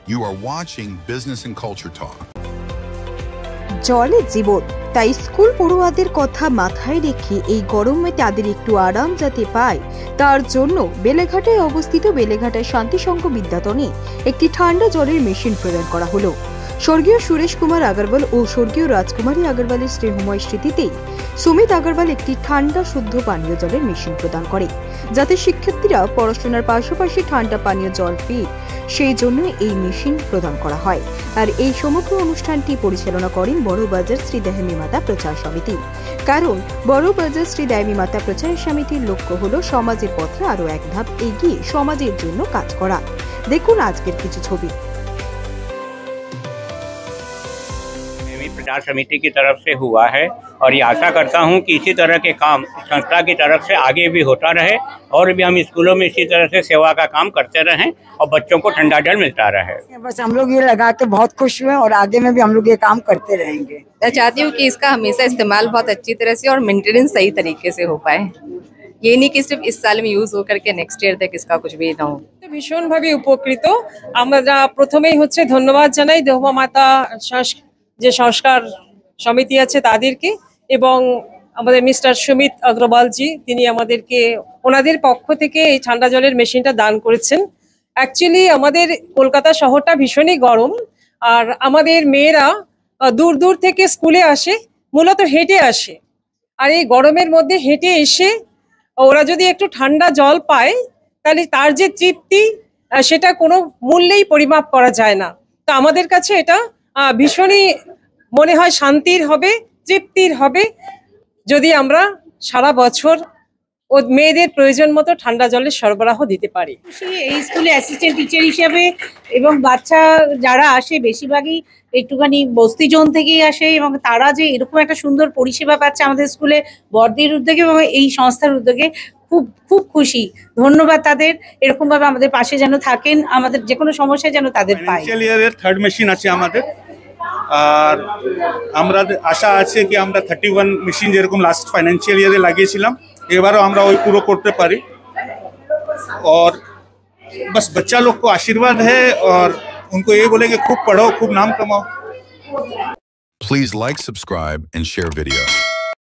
You are watching Business and Culture Talk. জলে জীবন, তাই school পড়ুয়াদের কথা মাথায় রেখে এই গরমে তাদের একটু আরাম যাতে পায় তার জন্য বেলেঘাটায় অবস্থিত বেলেঘাটা শান্তিসংঘ বিদ্যাতনে একটি ঠান্ডা জলের মেশিন প্রদান করা হলো। স্বর্গীয় সুরেশ কুমার আগরওয়াল ও স্বর্গীয় রাজকুমারী আগরওয়ালের স্নেহময় স্মৃতিতে সুমিত আগরওয়াল একটি ঠান্ডা শুদ্ধ পানীয় জলের মেশিন প্রদান করে, যাতে শিক্ষার্থীরা পড়াশোনার পাশাপাশি ঠান্ডা পানীয় জল পেয়ে সেই জন্য এই মেশিন প্রদান করা হয়। আর এই সমগ্র অনুষ্ঠানটি পরিচালনা করেন বড়বাজার শ্রী দেহমী মাতা প্রচার সমিতি। কারণ বড়বাজার শ্রী দেহমী মাতা প্রচার সমিতির লক্ষ্য হলো সমাজের পথে আরো এক ধাপ এগিয়ে সমাজের জন্য কাজ করা। দেখুন আজকের কিছু ছবি। प्रचार समिति की तरफ से हुआ है और ये आशा करता हूँ कि इसी तरह के काम संस्था की तरफ से आगे भी होता रहे और भी हम स्कूलों में इसी तरह से सेवा का काम करते रहें और बच्चों को ठंडा जल मिलता रहे। बस हम लोग ये लगा के बहुत खुश हुए और आगे में भी हम लोग ये काम करते रहेंगे। मैं चाहती हूँ कि इसका हमेशा इस्तेमाल बहुत अच्छी तरह से और मेंटेनेंस सही तरीके से हो पाए। ये नहीं कि सिर्फ इस साल में यूज हो करके नेक्स्ट ईयर तक इसका कुछ भी ना हो। ভীষণভাবে উপকৃত আমরা। প্রথমেই হচ্ছে ধন্যবাদ জানাই দেহমা মাতা যে সংস্কার সমিতি আছে তাদেরকে এবং আমাদের মিস্টার সুমিত অগ্রওয়ালজি, তিনি আমাদেরকে ওনাদের পক্ষ থেকে এই ঠান্ডা জলের মেশিনটা দান করেছেন। অ্যাকচুয়ালি আমাদের কলকাতা শহরটা ভীষণই গরম, আর আমাদের মেয়েরা দূর দূর থেকে স্কুলে আসে, মূলত হেঁটে আসে। আর এই গরমের মধ্যে হেঁটে এসে ওরা যদি একটু ঠান্ডা জল পায় তাহলে তার যে তৃপ্তি সেটা কোনো মূল্যেই পরিমাপ করা যায় না। তো আমাদের কাছে এটা ভীষণই মনে হয় শান্তির হবে, তৃপ্তির হবে যদি আমরা সারা বছর ও মেয়েদের প্রয়োজন মতো ঠান্ডা জলের সরবরাহ দিতে পারি। এই স্কুলে অ্যাসিস্ট্যান্ট টিচার হিসাবে এবং বাচ্চা যারা আসে বেশিরভাগই একটুখানি বস্তি জোন থেকেই আসে এবং তারা যে এরকম একটা সুন্দর পরিষেবা পাচ্ছে আমাদের স্কুলে বড়দির উদ্যোগে এবং এই সংস্থার উদ্যোগে খুব খুব খুশি। ধন্যবাদ তাদের, এরকম ভাবে আমাদের পাশে যেন থাকেন, আমাদের যে কোনো সমস্যায় যেন তাদের পাই। থার্ড মেশিন আছে আমাদের, আর আমরা আশা আছে কি আমরা 31 মেশিন যেরকম লাস্ট ফাইন্যান্সিয়াল ইয়ারে লাগিয়েছিলাম এবারও আমরা ওই পুরো করতে পারি। और बस बच्चा लोग को आशीर्वाद है और उनको ये बोले कि खूब पढ़ो, खूब नाम कमाओ। Please like, subscribe, and share video.